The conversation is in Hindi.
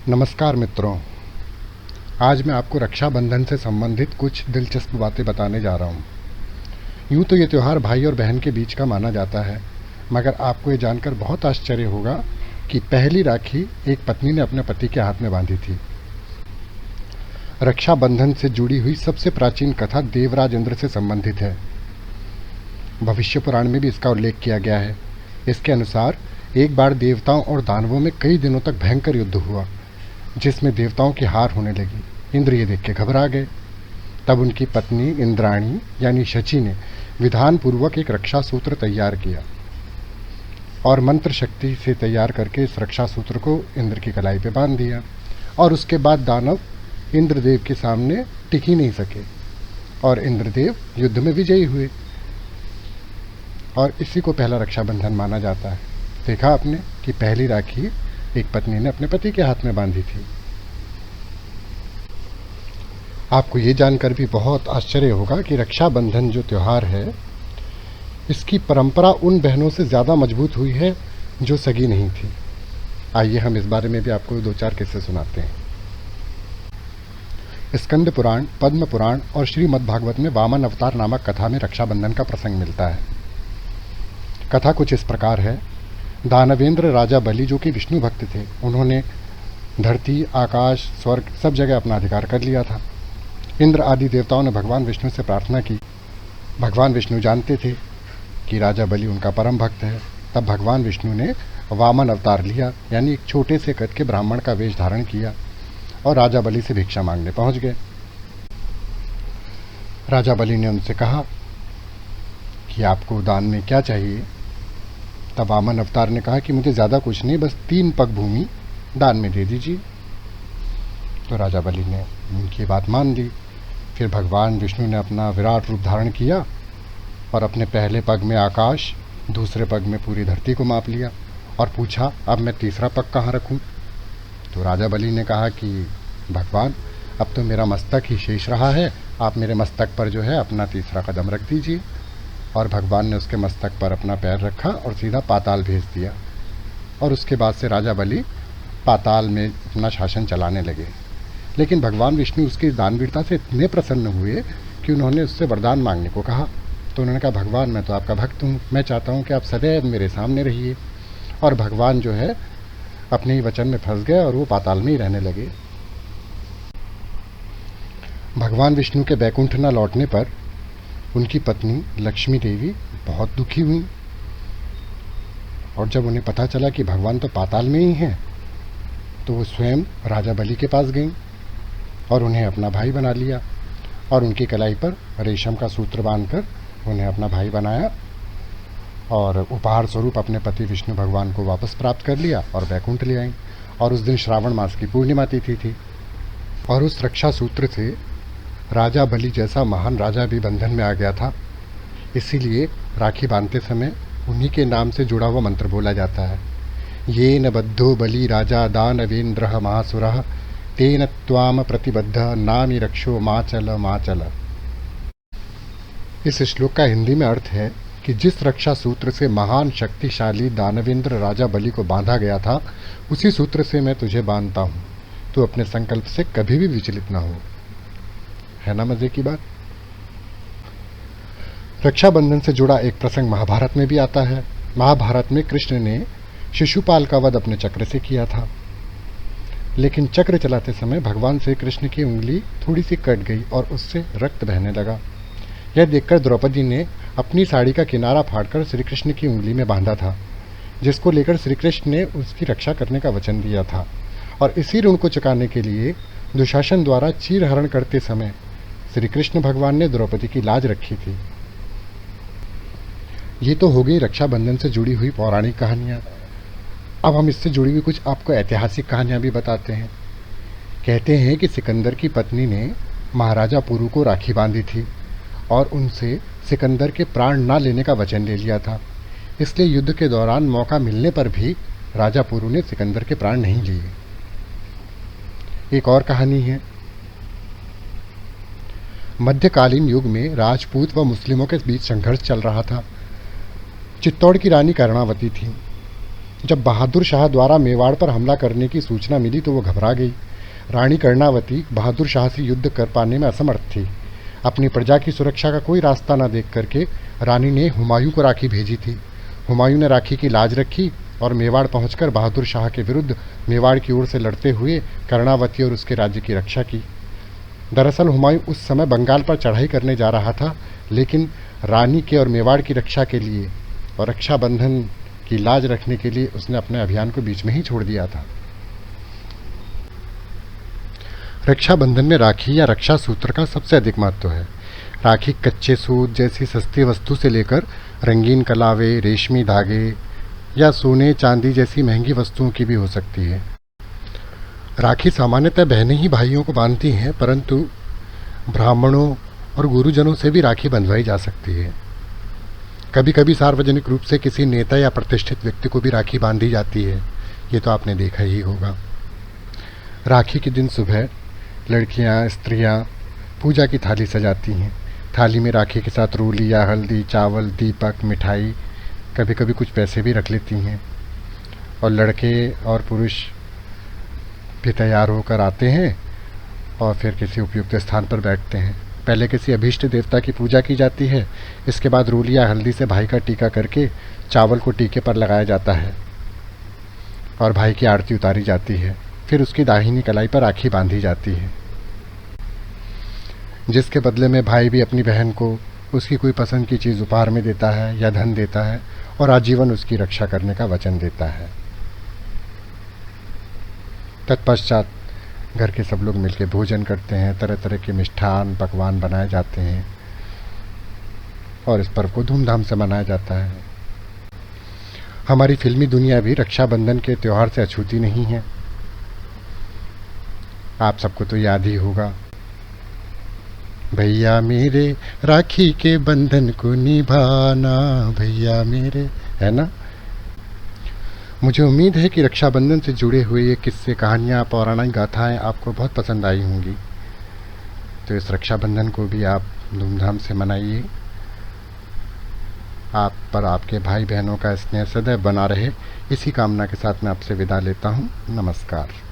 नमस्कार मित्रों। आज मैं आपको रक्षाबंधन से संबंधित कुछ दिलचस्प बातें बताने जा रहा हूँ। यूँ तो ये त्यौहार भाई और बहन के बीच का माना जाता है, मगर आपको ये जानकर बहुत आश्चर्य होगा कि पहली राखी एक पत्नी ने अपने पति के हाथ में बांधी थी। रक्षाबंधन से जुड़ी हुई सबसे प्राचीन कथा देवराज इंद्र से संबंधित है। भविष्य पुराण में भी इसका उल्लेख किया गया है। इसके अनुसार एक बार देवताओं और दानवों में कई दिनों तक भयंकर युद्ध हुआ, जिसमें देवताओं की हार होने लगी। इंद्र ये देख के घबरा गए। तब उनकी पत्नी इंद्राणी यानी शची ने विधान पूर्वक एक रक्षा सूत्र तैयार किया और मंत्र शक्ति से तैयार करके इस रक्षा सूत्र को इंद्र की कलाई पे बांध दिया। और उसके बाद दानव इंद्रदेव के सामने टिक ही नहीं सके और इंद्रदेव युद्ध में विजयी हुए। और इसी को पहला रक्षाबंधन माना जाता है। देखा आपने कि पहली राखी एक पत्नी ने अपने पति के हाथ में बांधी थी। आपको ये जानकर भी बहुत आश्चर्य होगा कि रक्षाबंधन जो त्यौहार है, इसकी परंपरा उन बहनों से ज़्यादा मजबूत हुई है जो सगी नहीं थी। आइए हम इस बारे में भी आपको दो चार किस्से सुनाते हैं। स्कंद पुराण, पद्म पुराण और श्रीमद् भागवत में वामन अवतार नामक कथा में रक्षाबंधन का प्रसंग मिलता है। कथा कुछ इस प्रकार है। दानवेंद्र राजा बलि, जो कि विष्णु भक्त थे, उन्होंने धरती, आकाश, स्वर्ग सब जगह अपना अधिकार कर लिया था। इंद्र आदि देवताओं ने भगवान विष्णु से प्रार्थना की। भगवान विष्णु जानते थे कि राजा बलि उनका परम भक्त है। तब भगवान विष्णु ने वामन अवतार लिया, यानी एक छोटे से कद के ब्राह्मण का वेश धारण किया और राजा बलि से भिक्षा मांगने पहुंच गए। राजा बलि ने उनसे कहा कि आपको दान में क्या चाहिए। तब वामन अवतार ने कहा कि मुझे ज़्यादा कुछ नहीं, बस 3 पग भूमि दान में दे दीजिए। तो राजा बलि ने उनकी बात मान ली। फिर भगवान विष्णु ने अपना विराट रूप धारण किया और अपने पहले पग में आकाश, दूसरे पग में पूरी धरती को माप लिया और पूछा, अब मैं तीसरा पग कहाँ रखूं? तो राजा बलि ने कहा कि भगवान, अब तो मेरा मस्तक ही शेष रहा है, आप मेरे मस्तक पर जो है अपना तीसरा कदम रख दीजिए। और भगवान ने उसके मस्तक पर अपना पैर रखा और सीधा पाताल भेज दिया। और उसके बाद से राजा बलि पाताल में अपना शासन चलाने लगे। लेकिन भगवान विष्णु उसकी दानवीरता से इतने प्रसन्न हुए कि उन्होंने उससे वरदान मांगने को कहा। तो उन्होंने कहा, भगवान, मैं तो आपका भक्त हूँ, मैं चाहता हूँ कि आप सदैव मेरे सामने रहिए। और भगवान जो है अपने ही वचन में फंस गए और वो पाताल में ही रहने लगे। भगवान विष्णु के बैकुंठ न लौटने पर उनकी पत्नी लक्ष्मी देवी बहुत दुखी हुई। और जब उन्हें पता चला कि भगवान तो पाताल में ही हैं, तो वो स्वयं राजा बलि के पास गईं और उन्हें अपना भाई बना लिया और उनकी कलाई पर रेशम का सूत्र बांधकर उन्हें अपना भाई बनाया और उपहार स्वरूप अपने पति विष्णु भगवान को वापस प्राप्त कर लिया और बैकुंठ ले आईं। और उस दिन श्रावण मास की पूर्णिमा तिथि थी। और उस रक्षा सूत्र से राजा बलि जैसा महान राजा भी बंधन में आ गया था। इसीलिए राखी बांधते समय उन्हीं के नाम से जुड़ा हुआ मंत्र बोला जाता है। ये न बद्धो बलि राजा दानवेन्द्र महासुरः तेन त्वाम प्रतिबद्ध नामी रक्षो माचल माचल। इस श्लोक का हिंदी में अर्थ है कि जिस रक्षा सूत्र से महान शक्तिशाली दानवेंद्र राजा बलि को बांधा गया था, उसी सूत्र से मैं तुझे बांधता हूँ। तू अपने संकल्प से कभी भी विचलित न हो। है ना मजे की बात। रक्षाबंधन से जुड़ा एक प्रसंग महाभारत में भी आता है। महाभारत में कृष्ण ने शिशुपाल का वध अपने चक्र से किया था, लेकिन चक्र चलाते समय भगवान श्री कृष्ण की उंगली थोड़ी सी कट गई और उससे रक्त बहने लगा। यह देखकर द्रौपदी ने अपनी साड़ी का किनारा फाड़कर श्री कृष्ण की उंगली में बांधा था, जिसको लेकर श्री कृष्ण ने उसकी रक्षा करने का वचन दिया था। और इसी ऋण को चुकाने के लिए दुशासन द्वारा चीरहरण करते समय श्री कृष्ण भगवान ने द्रौपदी की लाज रखी थी। ये तो हो गई रक्षाबंधन से जुड़ी हुई पौराणिक कहानियाँ। अब हम इससे जुड़ी हुई कुछ आपको ऐतिहासिक कहानियाँ भी बताते हैं। कहते हैं कि सिकंदर की पत्नी ने महाराजा पुरु को राखी बांधी थी और उनसे सिकंदर के प्राण ना लेने का वचन ले लिया था। इसलिए युद्ध के दौरान मौका मिलने पर भी राजा पुरु ने सिकंदर के प्राण नहीं लिए। एक और कहानी है। मध्यकालीन युग में राजपूत व मुस्लिमों के बीच संघर्ष चल रहा था। चित्तौड़ की रानी कर्णावती थी। जब बहादुर शाह द्वारा मेवाड़ पर हमला करने की सूचना मिली तो वो घबरा गई। रानी कर्णावती बहादुर शाह से युद्ध कर पाने में असमर्थ थी। अपनी प्रजा की सुरक्षा का कोई रास्ता न देख करके रानी ने हुमायूं को राखी भेजी थी। हुमायूं ने राखी की लाज रखी और मेवाड़ पहुंचकर बहादुर शाह के विरुद्ध मेवाड़ की ओर से लड़ते हुए कर्णावती और उसके राज्य की रक्षा की। दरअसल हुमायूं उस समय बंगाल पर चढ़ाई करने जा रहा था, लेकिन रानी के और मेवाड़ की रक्षा के लिए और रक्षाबंधन की लाज रखने के लिए उसने अपने अभियान को बीच में ही छोड़ दिया था। रक्षाबंधन में राखी या रक्षा सूत्र का सबसे अधिक महत्व है। राखी कच्चे सूत जैसी सस्ती वस्तु से लेकर रंगीन कलावे, रेशमी धागे या सोने चांदी जैसी महंगी वस्तुओं की भी हो सकती है। राखी सामान्यतः बहनें ही भाइयों को बांधती हैं, परंतु ब्राह्मणों और गुरुजनों से भी राखी बंधवाई जा सकती है। कभी कभी सार्वजनिक रूप से किसी नेता या प्रतिष्ठित व्यक्ति को भी राखी बांधी जाती है, ये तो आपने देखा ही होगा। राखी के दिन सुबह लड़कियां, स्त्रियां पूजा की थाली सजाती हैं। थाली में राखी के साथ रोली या हल्दी, चावल, दीपक, मिठाई, कभी कभी कुछ पैसे भी रख लेती हैं। और लड़के और पुरुष भी तैयार होकर आते हैं और फिर किसी उपयुक्त स्थान पर बैठते हैं। पहले किसी अभीष्ट देवता की पूजा की जाती है। इसके बाद रोली या हल्दी से भाई का टीका करके चावल को टीके पर लगाया जाता है और भाई की आरती उतारी जाती है। फिर उसकी दाहिनी कलाई पर राखी बांधी जाती है, जिसके बदले में भाई भी अपनी बहन को उसकी कोई पसंद की चीज़ उपहार में देता है या धन देता है और आजीवन उसकी रक्षा करने का वचन देता है। तत्पश्चात घर के सब लोग मिलकर भोजन करते हैं। तरह तरह के मिष्ठान पकवान बनाए जाते हैं और इस पर्व को धूमधाम से मनाया जाता है। हमारी फिल्मी दुनिया भी रक्षाबंधन के त्यौहार से अछूती नहीं है। आप सबको तो याद ही होगा, भैया मेरे राखी के बंधन को निभाना, भैया मेरे, है ना। मुझे उम्मीद है कि रक्षाबंधन से जुड़े हुए ये किस्से, कहानियाँ, पौराणिक गाथाएं आपको बहुत पसंद आई होंगी। तो इस रक्षाबंधन को भी आप धूमधाम से मनाइए। आप पर आपके भाई बहनों का स्नेह सदैव बना रहे, इसी कामना के साथ मैं आपसे विदा लेता हूँ। नमस्कार।